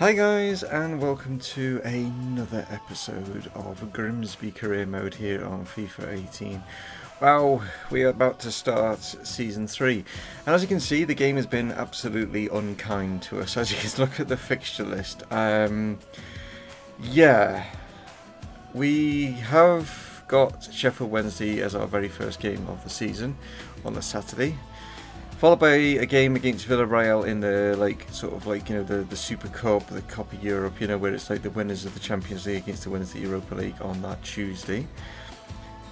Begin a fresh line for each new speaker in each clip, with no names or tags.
Hi guys, and welcome to another episode of Grimsby Career Mode here on FIFA 18. Well, we are about to start Season 3, and as you can see, the game has been absolutely unkind to us. As you can look at the fixture list, we have got Sheffield Wednesday as our very first game of the season on the Saturday, followed by a game against Villarreal in the the Super Cup, the Copa Europe, where it's like the winners of the Champions League against the winners of the Europa League on that Tuesday.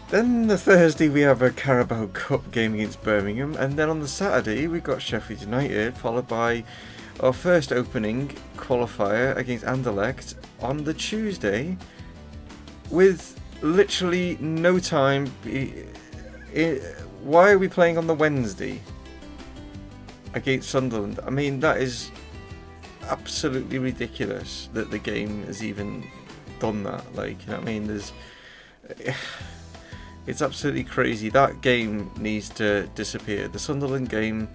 Then the Thursday we have a Carabao Cup game against Birmingham, and then on the Saturday we've got Sheffield United, followed by our first opening qualifier against Anderlecht on the Tuesday, with literally no time. Why are we playing on the Wednesday against Sunderland? I mean, that is absolutely ridiculous that the game has even done that. It's absolutely crazy. That game needs to disappear. The Sunderland game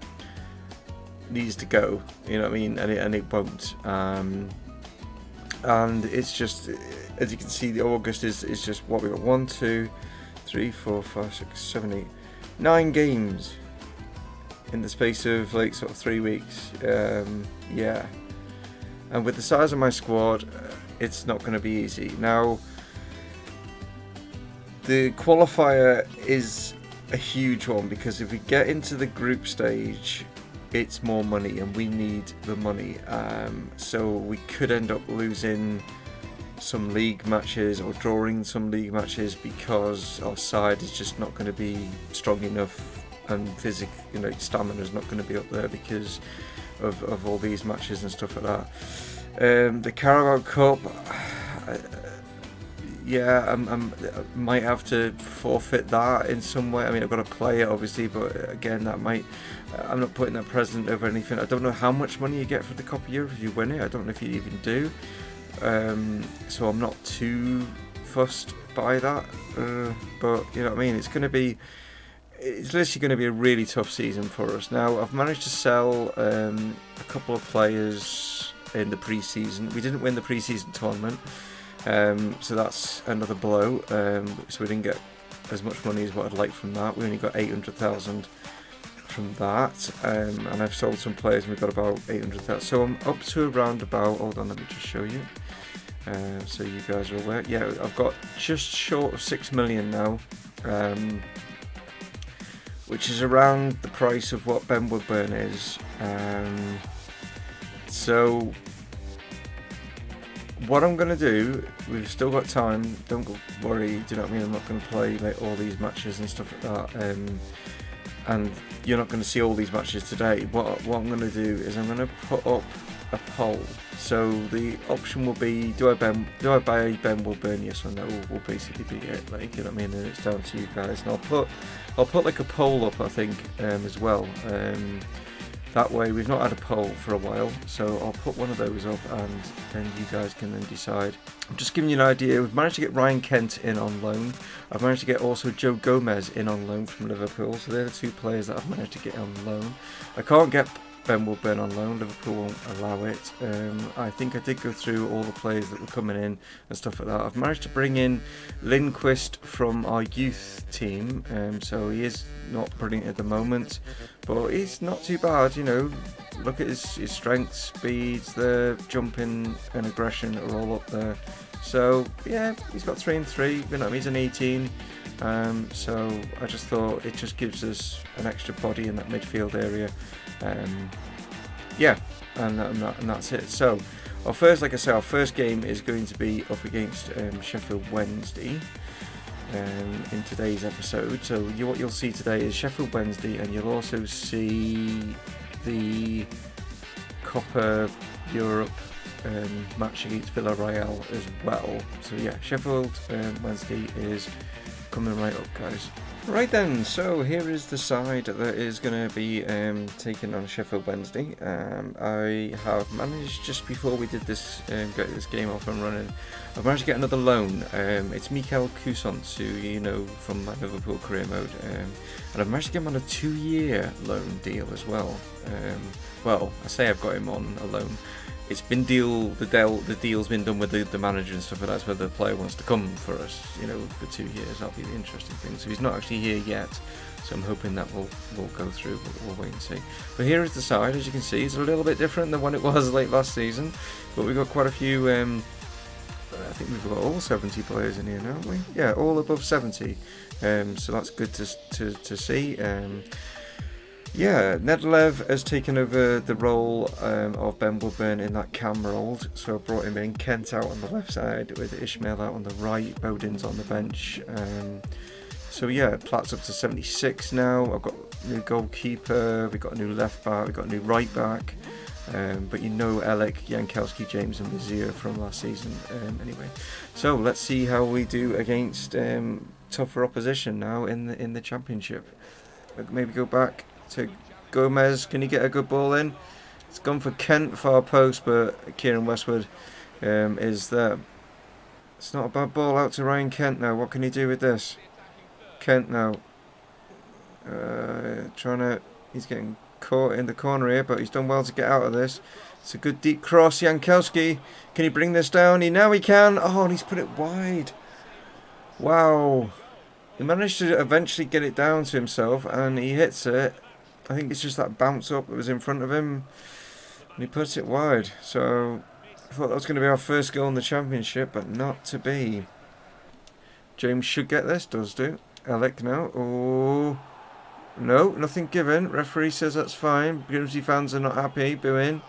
needs to go, and it won't. And it's just, as you can see, the August is just what we got: 1, 2, 3, 4, 5, 6, 7, 8, 9 games in the space of 3 weeks. And with the size of my squad, it's not going to be easy. Now, the qualifier is a huge one, because if we get into the group stage, it's more money, and we need the money. So we could end up losing some league matches or drawing some league matches because our side is just not going to be strong enough, and stamina is not going to be up there because of all these matches and stuff like that. The Carabao Cup, I might have to forfeit that in some way. I mean, I've got to play it obviously, but again, I'm not putting that present over anything. I don't know how much money you get for the Copa Europe if you win it. I don't know if you even do. So I'm not too fussed by that. But you know what I mean? It's literally going to be a really tough season for us. Now, I've managed to sell a couple of players in the pre-season. We didn't win the pre-season tournament, so that's another blow. So we didn't get as much money as what I'd like from that. We only got 800,000 from that, and I've sold some players and we've got about 800,000. So I'm up to around about, hold on, let me just show you, so you guys are aware. Yeah, I've got just short of 6 million now, which is around the price of what Ben Woodburn is. So what I'm going to do, we've still got time, don't worry, do you know what I mean? I'm not going to play all these matches and stuff like that, and you're not going to see all these matches today. What I'm going to do is I'm going to put up a poll. So the option will be, do I buy Ben Woodburn, yes or no, will basically be it, you know what I mean? And it's down to you guys. And I'll put a poll up, I think, as well. That way, we've not had a poll for a while, so I'll put one of those up, and then you guys can then decide. I'm just giving you an idea. We've managed to get Ryan Kent in on loan. I've managed to get also Joe Gomez in on loan from Liverpool, so they're the two players that I've managed to get on loan. I can't get Ben Woodburn on loan. Liverpool won't allow it. I think I did go through all the players that were coming in and stuff like that. I've managed to bring in Lindquist from our youth team, so he is not brilliant at the moment, but he's not too bad. Look at his strength, speeds, the jumping and aggression are all up there. So yeah, he's got 3 and 3. He's an 18. So I just thought it just gives us an extra body in that midfield area. And that's it. So our first game is going to be up against Sheffield Wednesday in today's episode. So what you'll see today is Sheffield Wednesday, and you'll also see the Copa Europe match against Villarreal as well. So yeah, Sheffield Wednesday is coming right up, guys. Right then, so here is the side that is going to be taking on Sheffield Wednesday. I have managed, just before we did this, get this game off and running, I've managed to get another loan. It's Mikel Cousins, who you know from my Liverpool career mode, and I've managed to get him on a 2-year loan deal as well. Well, I say I've got him on a loan. it's been the deal's been done with the manager and stuff, and that's where the player wants to come for us, for 2 years. That'll be the interesting thing. So he's not actually here yet, so I'm hoping that will go through, but we'll wait and see. But here is the side. As you can see, it's a little bit different than when it was late last season, but we've got quite a few, I think we've got all 70 players in here now, haven't we? Yeah, all above 70, so that's good to see. Yeah, Nedelev has taken over the role of Ben Woodburn in that cam role, so I brought him in. Kent out on the left side with Ishmael out on the right, Bowden's on the bench. So yeah, Platt's up to 76 now. I've got a new goalkeeper, we've got a new left back, we've got a new right back. But Elek, Jankowski, James and Vizier from last season anyway. So let's see how we do against tougher opposition now in the Championship. Maybe go back to Gomez. Can he get a good ball in? It's gone for Kent, far post, but Kieran Westwood is there. It's not a bad ball out to Ryan Kent now. What can he do with this? Kent now. He's getting caught in the corner here, but he's done well to get out of this. It's a good deep cross. Jankowski, can he bring this down? Now he can. Oh, and he's put it wide. Wow. He managed to eventually get it down to himself, and he hits it. I think it's just that bounce up that was in front of him, and he puts it wide. So I thought that was going to be our first goal in the Championship, but not to be. James should get this. Does do. Alec now. Oh. No, nothing given. Referee says that's fine. Grimsby fans are not happy. Booing.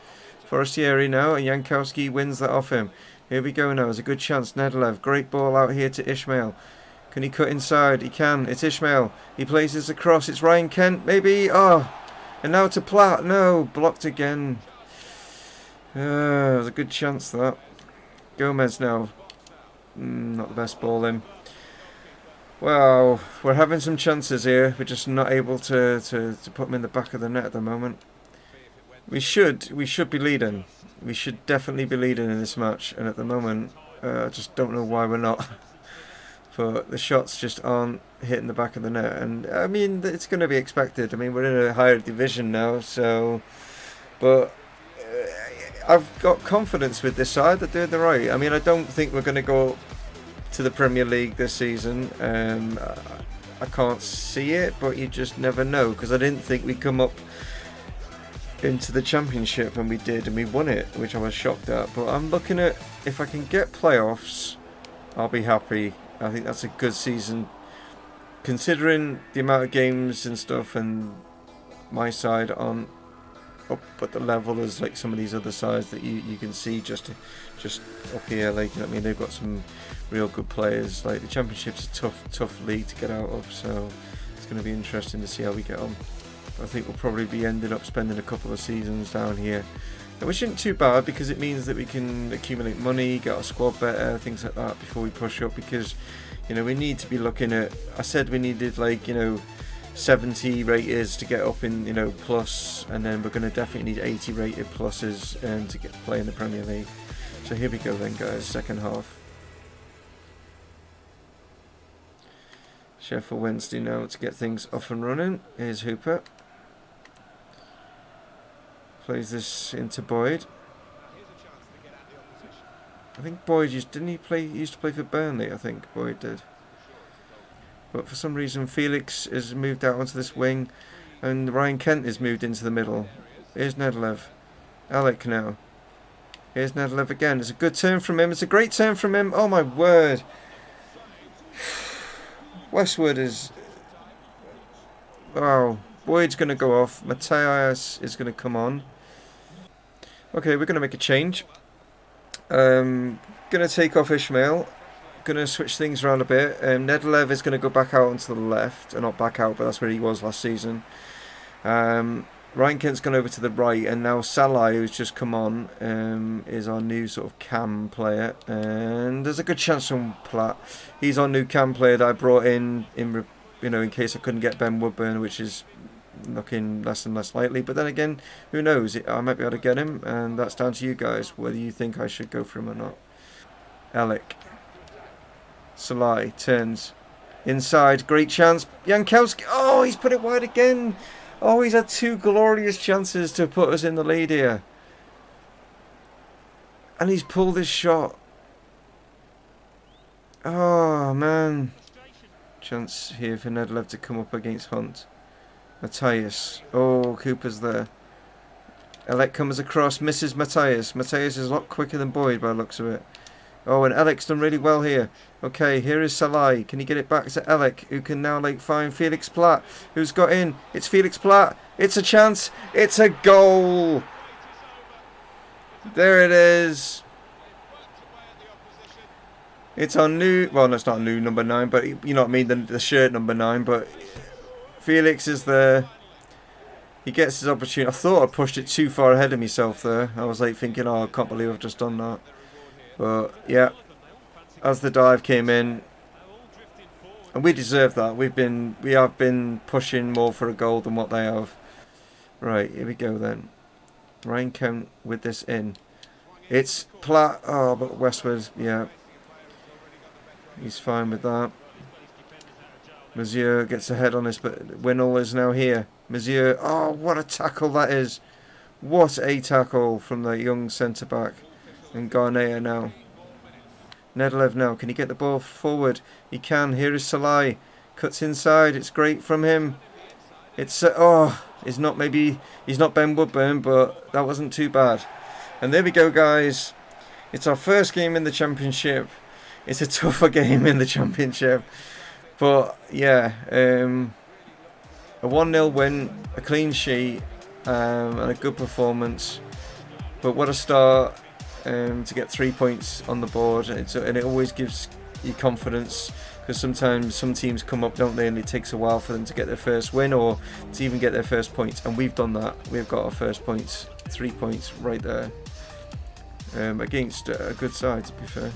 Forestieri now, and Jankowski wins that off him. Here we go now. There's a good chance. Nedelev. Great ball out here to Ishmael. Can he cut inside? He can. It's Ishmael. He places across. It's Ryan Kent, maybe. Oh. And now to Platt. No. Blocked again. There's a good chance that. Gomez now. Not the best ball in. Wow, we're having some chances here. We're just not able to put them in the back of the net at the moment. We should be leading. We should definitely be leading in this match. And at the moment, I just don't know why we're not. But the shots just aren't hitting the back of the net. And I mean, it's going to be expected. I mean, we're in a higher division now, so. But I've got confidence with this side that they're right. I mean, I don't think we're going to go to the Premier League this season. I can't see it, but you just never know, because I didn't think we'd come up into the Championship, and we did, and we won it, which I was shocked at. But I'm looking at, if I can get playoffs, I'll be happy. I think that's a good season, considering the amount of games and stuff, and my side on up at the level as like some of these other sides that you can see just up here. Like, you know what I mean, they've got some real good players. Like, the Championship's a tough league to get out of, so it's going to be interesting to see how we get on. I think we'll probably be ending up spending a couple of seasons down here, which isn't too bad, because it means that we can accumulate money, get our squad better, things like that before we push up. Because, you know, we need to be looking at, I said we needed, like, you know, 70 raters to get up in, you know, plus, and then we're going to definitely need 80 rated pluses to get to play in the Premier League. So here we go then, guys, second half. Sheffield Wednesday now to get things off and running. Here's Hooper. Plays this into Boyd. I think Boyd used to play for Burnley, I think Boyd did. But for some reason Felix has moved out onto this wing, and Ryan Kent has moved into the middle. Here's Nedelev. Alec now. Here's Nedelev again. It's a good turn from him. It's a great turn from him. Oh my word. Westwood is... Wow. Boyd's going to go off. Matthias is going to come on. Okay, we're going to make a change. Going to take off Ishmael. Going to switch things around a bit. Nedelev is going to go back out onto the left. Not back out, but that's where he was last season. Ryan Kent's gone over to the right, and now Salah, who's just come on, is our new sort of cam player. And there's a good chance from Platt. He's our new cam player that I brought in case I couldn't get Ben Woodburn, which is looking less and less likely. But then again, who knows? I might be able to get him, and that's down to you guys whether you think I should go for him or not. Alec. Salah turns inside. Great chance. Jankowski. Oh, he's put it wide again. Oh, he's had two glorious chances to put us in the lead here. And he's pulled his shot. Oh, man. Chance here for Nedlev to come up against Hunt. Matthias. Oh, Cooper's there. Elec comes across, misses Matthias. Matthias is a lot quicker than Boyd by the looks of it. Oh, and Elec's done really well here. Okay, here is Salai. Can he get it back to Elec, who can now find Felix Platt, who's got in. It's Felix Platt. It's a chance. It's a goal. There it is. It's our new, well, no, it's not new number 9, but you know what I mean, the shirt number 9, but Felix is there. He gets his opportunity. I thought I pushed it too far ahead of myself there. I was thinking, oh, I can't believe I've just done that. But yeah, as the dive came in, and we deserve that. We have been pushing more for a goal than what they have. Right, here we go then. Ryan Kemp with this in. It's Platt. Oh, but Westward, yeah. He's fine with that. Mazier gets ahead on this, but Winnall is now here. Mazier, oh, what a tackle that is. What a tackle from the young centre-back. And Garnea now. Nedlev now, can he get the ball forward? He can. Here is Salai. Cuts inside. It's great from him. It's, he's not Ben Woodburn, but that wasn't too bad. And there we go, guys. It's our first game in the Championship. It's a tougher game in the Championship. But, yeah, a 1-0 win, a clean sheet, and a good performance. But what a start to get 3 points on the board. And it always gives you confidence, because sometimes some teams come up, don't they, and it takes a while for them to get their first win or to even get their first points. And we've done that. We've got our first points, 3 points right there, against a good side, to be fair.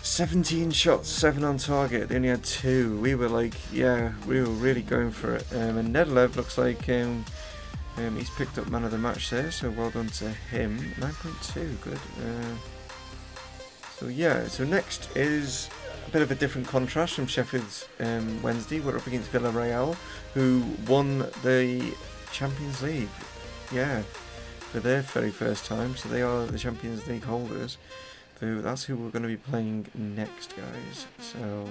17 shots, 7 on target. They only had 2. We were we were really going for it. And Nedlev looks like he's picked up man of the match there, so well done to him. 9.2, good. So next is a bit of a different contrast from Sheffield Wednesday. We're up against Villarreal, who won the Champions League. Yeah, for their very first time. So they are the Champions League holders. So that's who we're going to be playing next, guys. So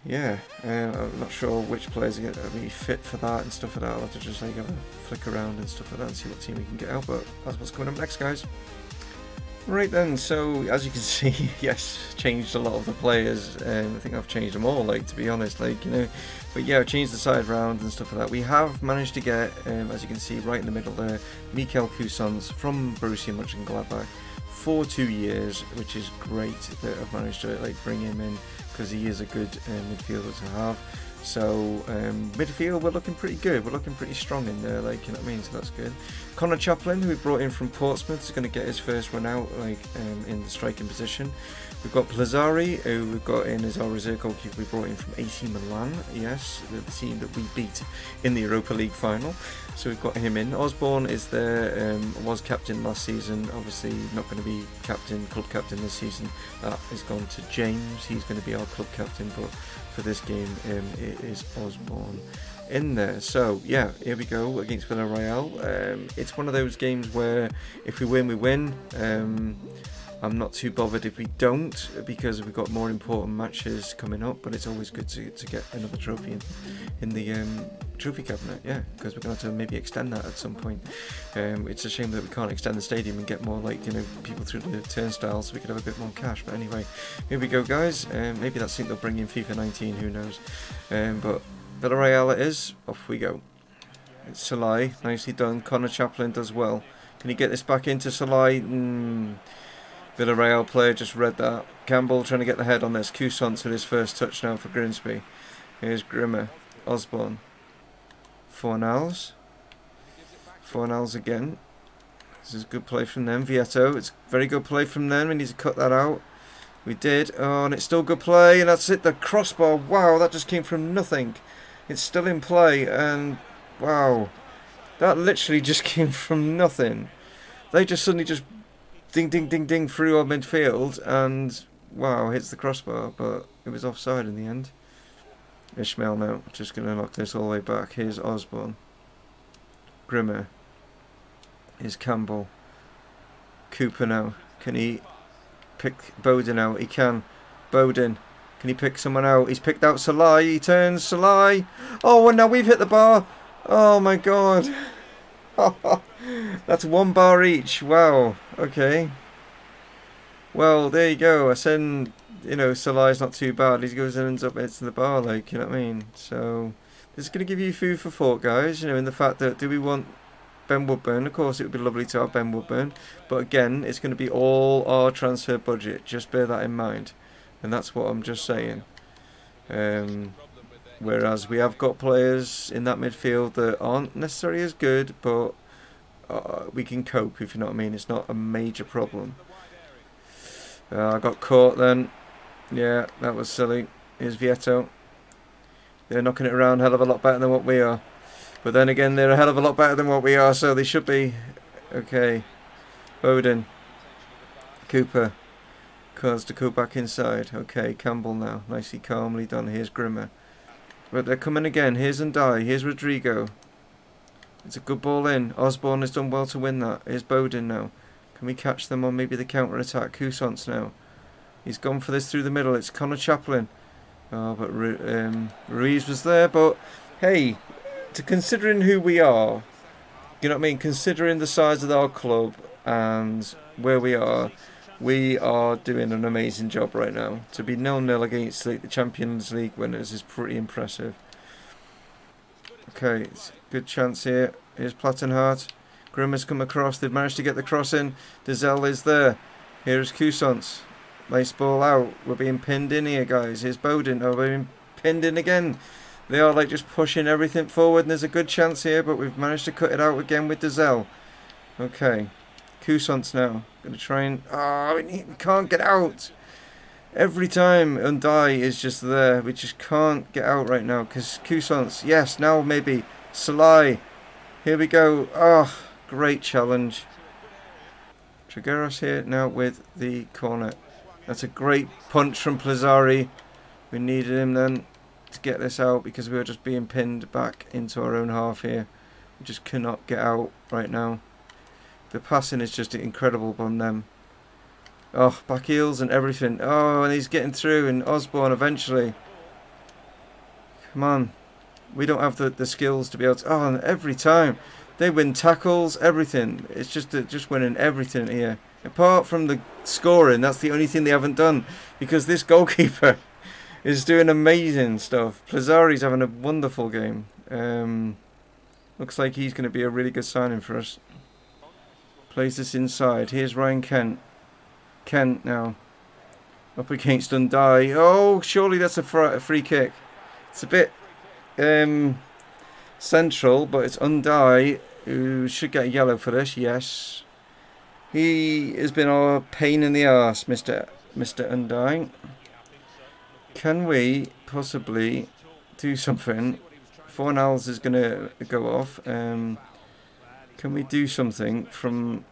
yeah, I'm not sure which players are going to be fit for that and stuff like that. I'll have to just have a flick around and stuff like that and see what team we can get out. But that's what's coming up next, guys. Right then, so as you can see, yes, changed a lot of the players. I think I've changed them all, to be honest, But yeah, I've changed the side round and stuff like that. We have managed to get, as you can see, right in the middle there, Mikel Cousins from Borussia Mönchengladbach for 2 years, which is great that I've managed to bring him in, because he is a good midfielder to have. So midfield, we're looking pretty good. We're looking pretty strong in there, you know what I mean? So that's good. Connor Chaplin, who we brought in from Portsmouth, is going to get his first run out in the striking position. We've got Plazzari, who we've got in as our reserve goalkeeper. We brought in from AC Milan, yes, the team that we beat in the Europa League final. So we've got him in. Osborne is there, was captain last season. Obviously not going to be club captain this season. That has gone to James. He's going to be our club captain, but for this game, it is Osborne in there. So yeah, here we go against Villarreal. It's one of those games where if we win, we win. I'm not too bothered if we don't, because we've got more important matches coming up, but it's always good to get another trophy in the trophy cabinet, yeah, because we're going to have to maybe extend that at some point. It's a shame that we can't extend the stadium and get more people through the turnstiles, so we could have a bit more cash. But anyway, here we go, guys. Maybe that's something they'll bring in FIFA 19, who knows. But Villarreal it is. Off we go. It's Salai, nicely done. Connor Chaplin does well. Can he get this back into Salai? Villarreal player just read that. Campbell trying to get the head on this. Cousins with his first touchdown for Grimsby. Here's Grimmer. Osborne. Fornals again. This is good play from them. Vieto. It's very good play from them. We need to cut that out. We did. Oh, and it's still good play. And that's it. The crossbar. Wow, that just came from nothing. It's still in play. And wow. That literally just came from nothing. They just suddenly just ding, ding, ding, ding through our midfield, and wow, hits the crossbar, but it was offside in the end. Ishmael now, just going to knock this all the way back. Here's Osborne. Grimmer. Here's Campbell. Cooper now. Can he pick Bowden out? He can. Bowden. Can he pick someone out? He's picked out Salai. He turns. Salai. Oh, and now we've hit the bar. Oh, my God. That's 1 bar each. Wow. Okay. Well, there you go. I said, you know, Salai's not too bad. He goes and ends up hitting the bar, like, you know what I mean? So, this is going to give you food for thought, guys. You know, in the fact that, do we want Ben Woodburn? Of course, it would be lovely to have Ben Woodburn. But again, it's going to be all our transfer budget. Just bear that in mind. And that's what I'm just saying. Whereas we have got players in that midfield that aren't necessarily as good, but we can cope, if you know what I mean. It's not a major problem. I got caught then. Yeah, that was silly. Here's Vieto. They're knocking it around a hell of a lot better than what we are. But then again, they're a hell of a lot better than what we are, so they should be. Okay. Bowden. Cooper. Cause to go back inside. Okay, Campbell now. Nicely calmly done. Here's Grimmer. But they're coming again. Here's Ndai. Here's Rodrigo. It's a good ball in. Osborne has done well to win that. Here's Bowden now. Can we catch them on maybe the counter-attack? Cousance now. He's gone for this through the middle. It's Connor Chaplin. Oh, but Ruiz was there. But, hey, considering who we are, you know what I mean? Considering the size of our club and where we are doing an amazing job right now. To be 0-0 against the Champions League winners is pretty impressive. Okay, it's a good chance here. Here's Plattenhardt. Grimmer's come across. They've managed to get the cross in. Dezelle is there. Here's Cousance. Nice ball out. We're being pinned in here, guys. Here's Bowden. Oh, we're being pinned in again. They are like just pushing everything forward, and there's a good chance here, but we've managed to cut it out again with Dezelle. Okay. Cousance now. Going to try and... Oh, we can't get out. Every time Ndai is just there. We just can't get out right now. Because Cousance... Yes, now maybe. Salai. Here we go. Oh, great challenge. Trigueros here now with the corner. That's a great punch from Plazzari. We needed him then to get this out because we were just being pinned back into our own half here. We just cannot get out right now. The passing is just incredible on them. Oh, back heels and everything. Oh, and he's getting through. And Osborne eventually. Come on. We don't have the skills to be able to... Oh, and every time. They win tackles, everything. It's just winning everything here. Apart from the scoring, that's the only thing they haven't done. Because this goalkeeper is doing amazing stuff. Plazzari's having a wonderful game. Looks like he's going to be a really good signing for us. Plays this inside. Here's Ryan Kent. Kent now. Up against Ndai. Oh, surely that's a free kick. It's a bit central, but it's Ndai who should get a yellow for this. Yes. He has been our pain in the arse, Mr. Ndai. Can we possibly do something? Fornals is going to go off. Can we do something from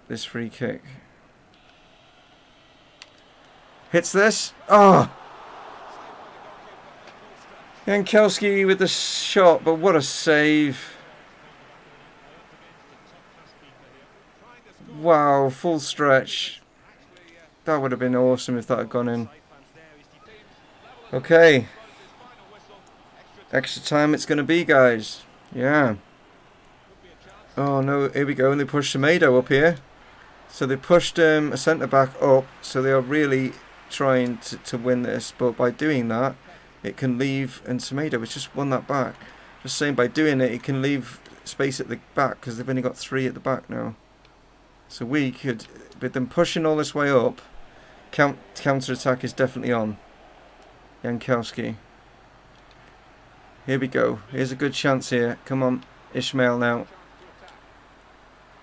this free kick? Hits this. Oh! Jankowski with the shot, but what a save. Wow, full stretch. That would have been awesome if that had gone in. Okay. Extra time it's going to be, guys. Yeah. Oh no, here we go, and they pushed Semedo up here. So they pushed a centre-back up, so they are really trying to win this, but by doing that, it can leave, and Semedo has just won that back. Just saying, by doing it, it can leave space at the back, because they've only got 3 at the back now. So we could, with them pushing all this way up, counter-attack is definitely on. Jankowski. Here we go. Here's a good chance here. Come on, Ishmael now.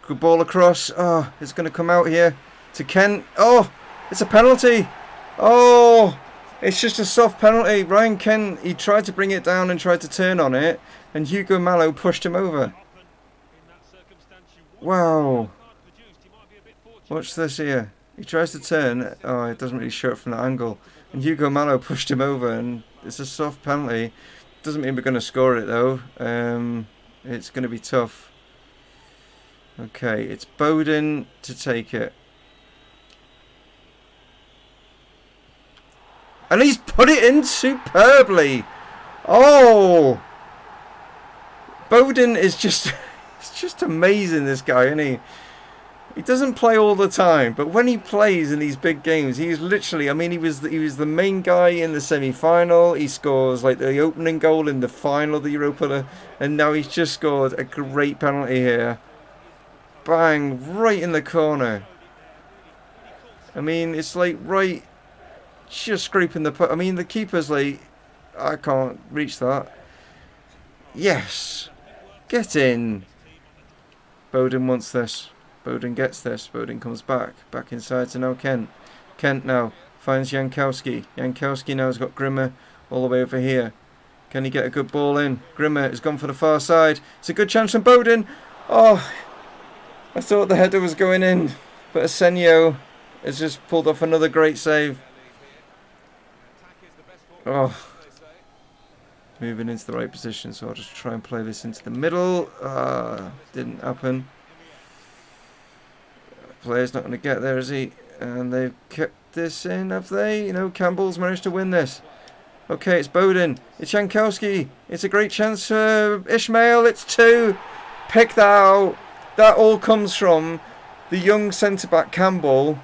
Good ball across. Oh, it's going to come out here to Kent. Oh, it's a penalty. Oh, it's just a soft penalty. Ryan Kent, he tried to bring it down and tried to turn on it, and Hugo Mallow pushed him over. Wow. Watch this here. He tries to turn. Oh, it doesn't really show it from that angle. And Hugo Mallow pushed him over, and it's a soft penalty. Doesn't mean we're going to score it, though. It's going to be tough. Okay, it's Bowden to take it. And he's put it in superbly. Oh! Bowden is just... It's just amazing, this guy, isn't he? He doesn't play all the time, but when he plays in these big games, he's literally... I mean, he was the main guy in the semi-final. He scores like the opening goal in the final of the Europa, and now he's just scored a great penalty here. Bang! Right in the corner. I mean, it's like right... Just scraping the... I mean, the keeper's like... I can't reach that. Yes! Get in! Bowden wants this. Bowden gets this. Bowden comes back. Back inside to now Kent. Kent now finds Jankowski. Jankowski now has got Grimmer all the way over here. Can he get a good ball in? Grimmer has gone for the far side. It's a good chance from Bowden. Oh! I thought the header was going in. But Asenio has just pulled off another great save. Oh, moving into the right position, so I'll just try and play this into the middle. Didn't happen. Player's not going to get there, is he? And they've kept this in, have they? You know, Campbell's managed to win this. Okay, it's Bowden. It's Jankowski. It's a great chance for Ishmael. It's 2. Pick that out. That all comes from the young centre-back Campbell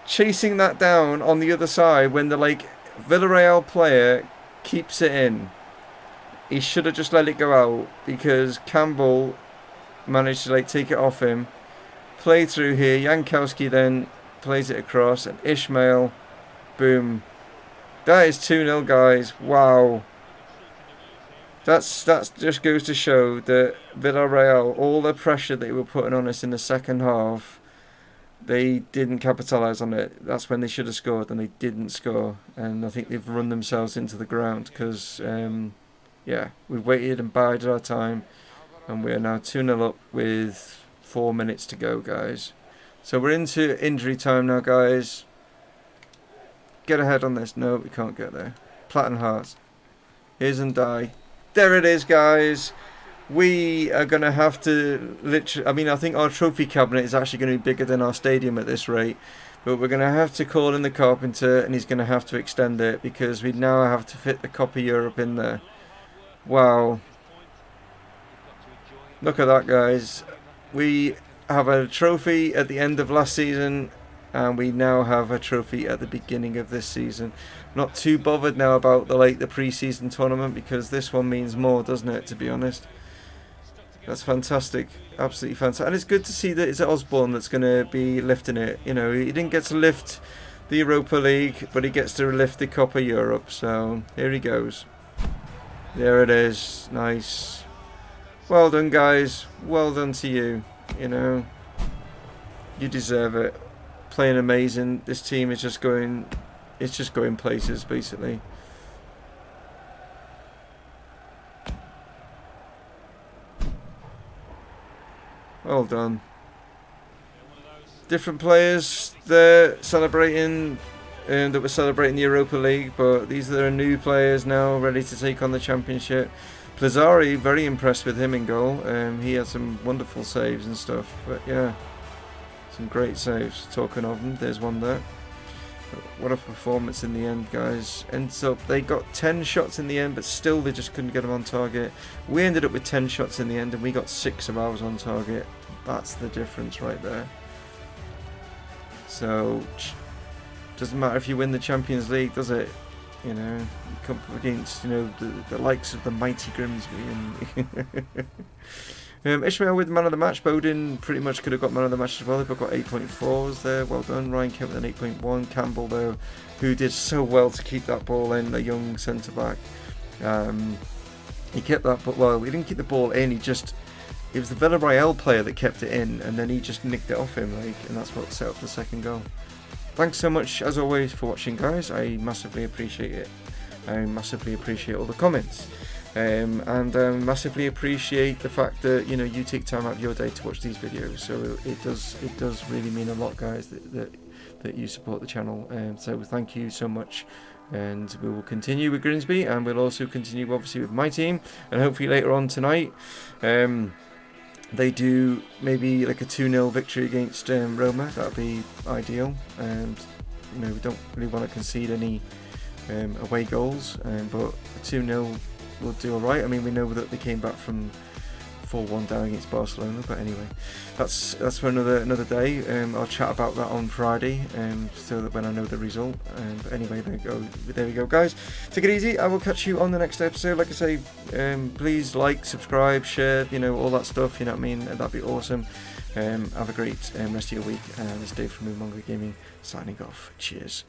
chasing that down on the other side when the Villarreal player keeps it in. He should have just let it go out because Campbell managed to take it off him. Play through here. Jankowski then plays it across and Ishmael. Boom. That is 2-0, guys. Wow. That's just goes to show that Villarreal, all the pressure they were putting on us in the second half, they didn't capitalise on it. That's when they should have scored, and they didn't score. And I think they've run themselves into the ground because, yeah, we've waited and bided our time, and we're now 2-0 up with 4 minutes to go, guys. So we're into injury time now, guys. Get ahead on this. No, we can't get there. Platinum Hearts. Here's and die. There it is, guys. We are going to have to literally... I mean, I think our trophy cabinet is actually going to be bigger than our stadium at this rate. But we're going to have to call in the carpenter, and he's going to have to extend it because we now have to fit the Copa Europe in there. Wow. Look at that, guys. We have a trophy at the end of last season, and we now have a trophy at the beginning of this season. Not too bothered now about the pre-season tournament because this one means more, doesn't it, to be honest? That's fantastic. Absolutely fantastic. And it's good to see that it's Osborne that's going to be lifting it. You know, he didn't get to lift the Europa League, but he gets to lift the Copa Europe. So, here he goes. There it is. Nice. Well done, guys. Well done to you. You know, you deserve it. Playing amazing. This team is just going... It's just going places, basically. Well done. Different players there celebrating, that were celebrating the Europa League, but these are new players now ready to take on the Championship. Plazzari, very impressed with him in goal. He had some wonderful saves and stuff, but yeah, some great saves. Talking of them, there's one there. What a performance in the end, guys. Ends up, they got 10 shots in the end, but still they just couldn't get them on target. We ended up with 10 shots in the end, and we got 6 of ours on target. That's the difference right there. So, doesn't matter if you win the Champions League, does it? You know, you come up against, you know, the likes of the mighty Grimsby. And Ishmael with man of the match. Bowden pretty much could have got man of the match as well. They've both got 8.4s there. Well done. Ryan Kent with an 8.1. Campbell, though, who did so well to keep that ball in, the young centre-back. He kept that, but well, he didn't keep the ball in. It was the Villarreal player that kept it in, and then he just nicked it off him, and that's what set up the second goal. Thanks so much, as always, for watching, guys. I massively appreciate it. I massively appreciate all the comments. And massively appreciate the fact that, you know, you take time out of your day to watch these videos. So it does really mean a lot, guys, that you support the channel. So thank you so much. And we will continue with Grimsby, and we'll also continue obviously with my team, and hopefully later on tonight they do maybe like a 2-0 victory against Roma. That would be ideal. And you know, we don't really want to concede any away goals, but a 2-0 will do alright. I mean, we know that they came back from 4-1 down against Barcelona, but anyway, that's for another day. I'll chat about that on Friday, so that when I know the result. But anyway, there we go, guys. Take it easy. I will catch you on the next episode. Like I say, please like, subscribe, share, you know, all that stuff. You know what I mean? That'd be awesome. Have a great rest of your week. This is Dave from Mumongu Gaming signing off. Cheers.